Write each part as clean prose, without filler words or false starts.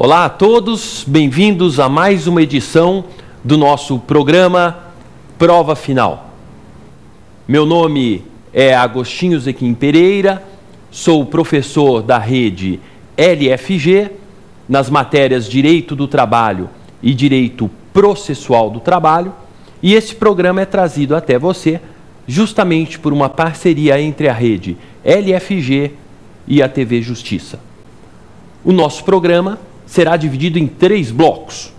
Olá a todos, bem-vindos a mais uma edição do nosso programa Prova Final. Meu nome é Agostinho Zequim Pereira, sou professor da rede LFG nas matérias Direito do Trabalho e Direito Processual do Trabalho, e esse programa é trazido até você justamente por uma parceria entre a rede LFG e a TV Justiça. O nosso programa será dividido em 3 blocos.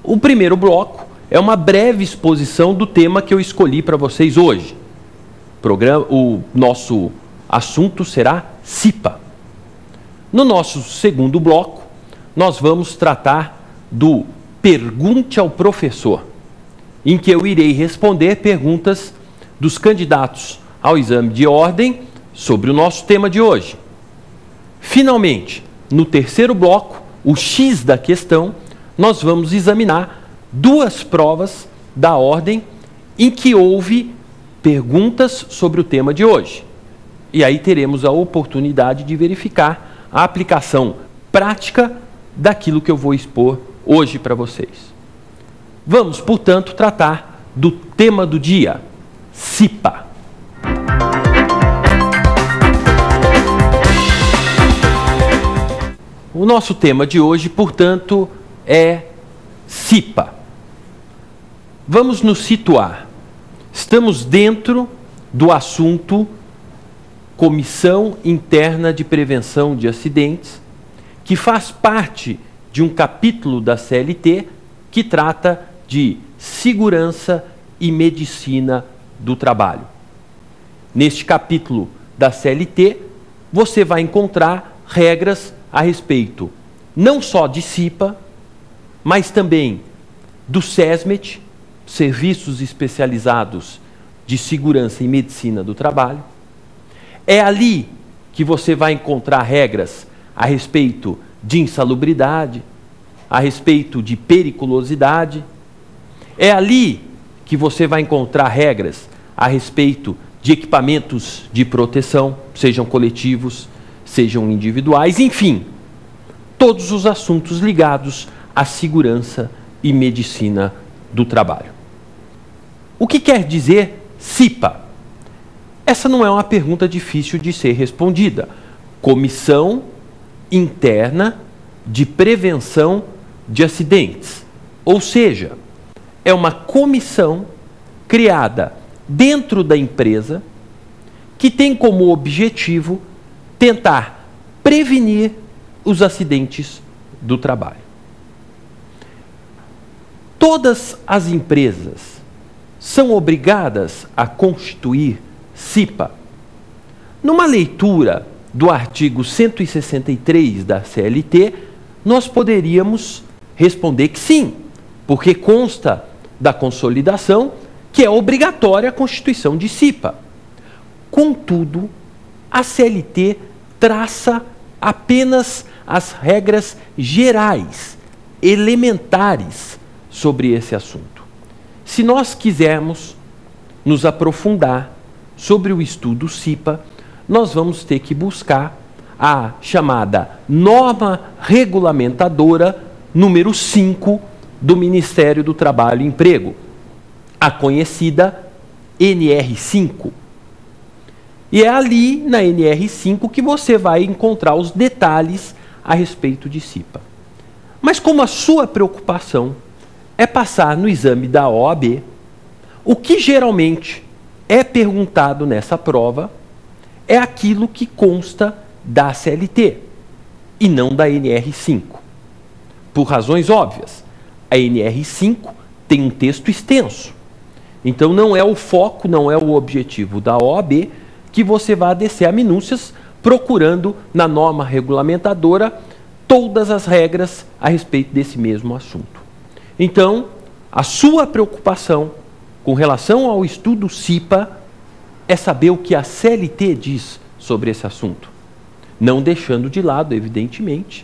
O primeiro bloco é uma breve exposição do tema que eu escolhi para vocês hoje. O nosso assunto será CIPA. No nosso segundo bloco, nós vamos tratar do Pergunte ao Professor, em que eu irei responder perguntas dos candidatos ao exame de ordem sobre o nosso tema de hoje. Finalmente, no terceiro bloco, o X da questão, nós vamos examinar 2 provas da ordem em que houve perguntas sobre o tema de hoje. E aí teremos a oportunidade de verificar a aplicação prática daquilo que eu vou expor hoje para vocês. Vamos, portanto, tratar do tema do dia, CIPA. O nosso tema de hoje, portanto, é CIPA. Vamos nos situar. Estamos dentro do assunto Comissão Interna de Prevenção de Acidentes, que faz parte de um capítulo da CLT que trata de segurança e medicina do trabalho. Neste capítulo da CLT, você vai encontrar regras a respeito não só de CIPA, mas também do SESMET, Serviços Especializados de Segurança e Medicina do Trabalho. É ali que você vai encontrar regras a respeito de insalubridade, a respeito de periculosidade. É ali que você vai encontrar regras a respeito de equipamentos de proteção, sejam coletivos, sejam individuais, enfim, todos os assuntos ligados à segurança e medicina do trabalho. O que quer dizer CIPA? Essa não é uma pergunta difícil de ser respondida. Comissão Interna de Prevenção de Acidentes. Ou seja, é uma comissão criada dentro da empresa que tem como objetivo tentar prevenir os acidentes do trabalho. Todas as empresas são obrigadas a constituir CIPA. Numa leitura do artigo 163 da CLT, nós poderíamos responder que sim, porque consta da consolidação que é obrigatória a constituição de CIPA. Contudo, a CLT traça apenas as regras gerais, elementares sobre esse assunto. Se nós quisermos nos aprofundar sobre o estudo CIPA, nós vamos ter que buscar a chamada norma regulamentadora número 5 do Ministério do Trabalho e Emprego, a conhecida NR5. E é ali, na NR5, que você vai encontrar os detalhes a respeito de CIPA. Mas como a sua preocupação é passar no exame da OAB, o que geralmente é perguntado nessa prova é aquilo que consta da CLT e não da NR5. Por razões óbvias, a NR5 tem um texto extenso. Então não é o foco, não é o objetivo da OAB que você vá descer a minúcias procurando na norma regulamentadora todas as regras a respeito desse mesmo assunto. Então, a sua preocupação com relação ao estudo CIPA é saber o que a CLT diz sobre esse assunto, não deixando de lado, evidentemente,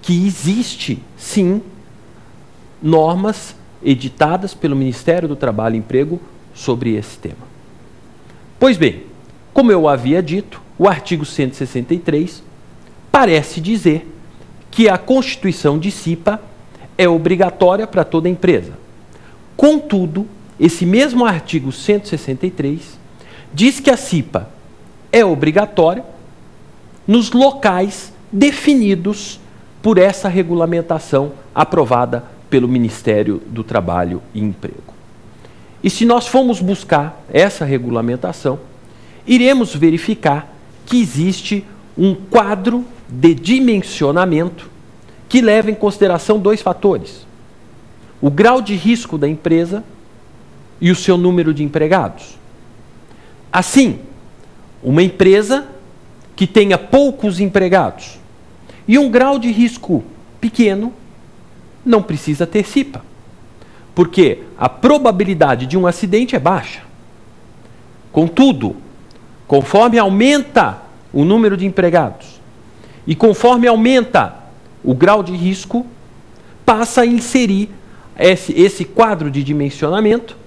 que existe, sim, normas editadas pelo Ministério do Trabalho e Emprego sobre esse tema. Pois bem, como eu havia dito, o artigo 163 parece dizer que a constituição de CIPA é obrigatória para toda empresa. Contudo, esse mesmo artigo 163 diz que a CIPA é obrigatória nos locais definidos por essa regulamentação aprovada pelo Ministério do Trabalho e Emprego. E se nós formos buscar essa regulamentação, iremos verificar que existe um quadro de dimensionamento que leva em consideração dois fatores: o grau de risco da empresa e o seu número de empregados. Assim, uma empresa que tenha poucos empregados e um grau de risco pequeno não precisa ter CIPA, porque a probabilidade de um acidente é baixa. Contudo, conforme aumenta o número de empregados e conforme aumenta o grau de risco, passa a inserir esse quadro de dimensionamento,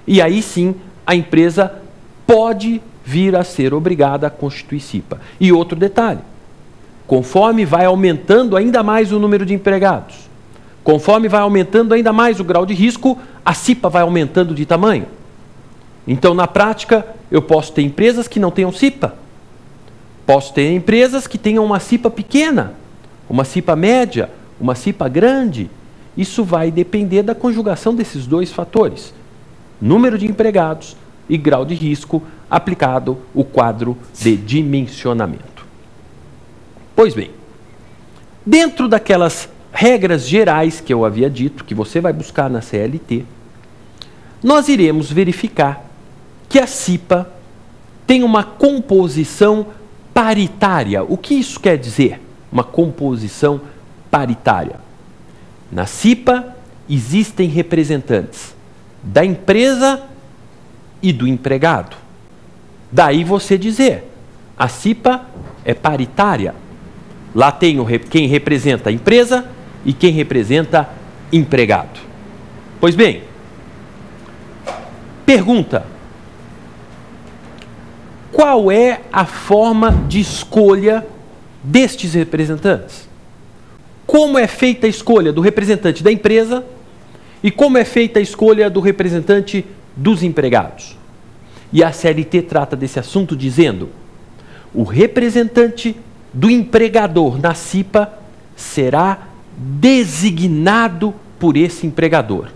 e aí sim a empresa pode vir a ser obrigada a constituir CIPA. E outro detalhe: conforme vai aumentando ainda mais o número de empregados, conforme vai aumentando ainda mais o grau de risco, a CIPA vai aumentando de tamanho. Então, na prática, eu posso ter empresas que não tenham CIPA, posso ter empresas que tenham uma CIPA pequena, uma CIPA média, uma CIPA grande. Isso vai depender da conjugação desses dois fatores: número de empregados e grau de risco, aplicado o quadro de dimensionamento. Pois bem, dentro daquelas regras gerais que eu havia dito, que você vai buscar na CLT, nós iremos verificar que a CIPA tem uma composição paritária. O que isso quer dizer? Uma composição paritária. Na CIPA existem representantes da empresa e do empregado. Daí você dizer, a CIPA é paritária. Lá tem quem representa a empresa e quem representa empregado. Pois bem, pergunta: qual é a forma de escolha destes representantes? Como é feita a escolha do representante da empresa e como é feita a escolha do representante dos empregados? E a CLT trata desse assunto dizendo: o representante do empregador na CIPA será designado por esse empregador.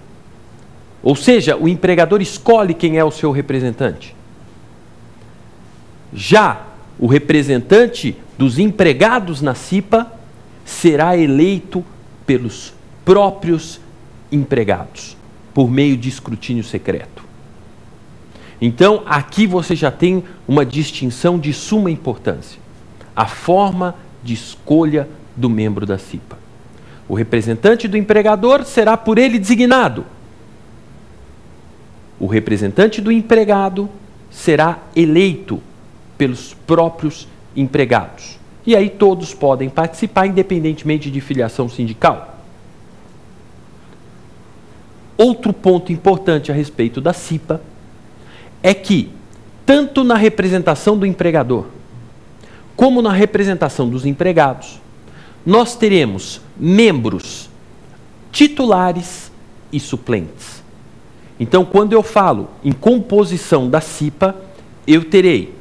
Ou seja, o empregador escolhe quem é o seu representante. Já o representante dos empregados na CIPA será eleito pelos próprios empregados, por meio de escrutínio secreto. Então, aqui você já tem uma distinção de suma importância: a forma de escolha do membro da CIPA. O representante do empregador será por ele designado. O representante do empregado será eleito pelos próprios empregados. E aí todos podem participar, independentemente de filiação sindical. Outro ponto importante a respeito da CIPA é que, tanto na representação do empregador, como na representação dos empregados, nós teremos membros titulares e suplentes. Então, quando eu falo em composição da CIPA, eu terei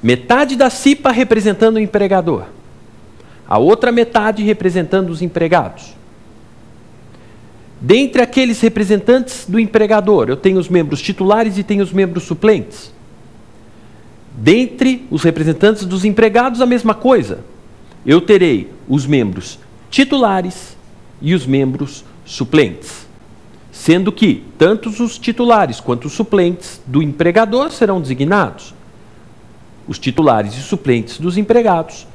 metade da CIPA representando o empregador, a outra metade representando os empregados. Dentre aqueles representantes do empregador, eu tenho os membros titulares e tenho os membros suplentes. Dentre os representantes dos empregados, a mesma coisa. Eu terei os membros titulares e os membros suplentes. Sendo que tanto os titulares quanto os suplentes do empregador serão designados. Os titulares e suplentes dos empregados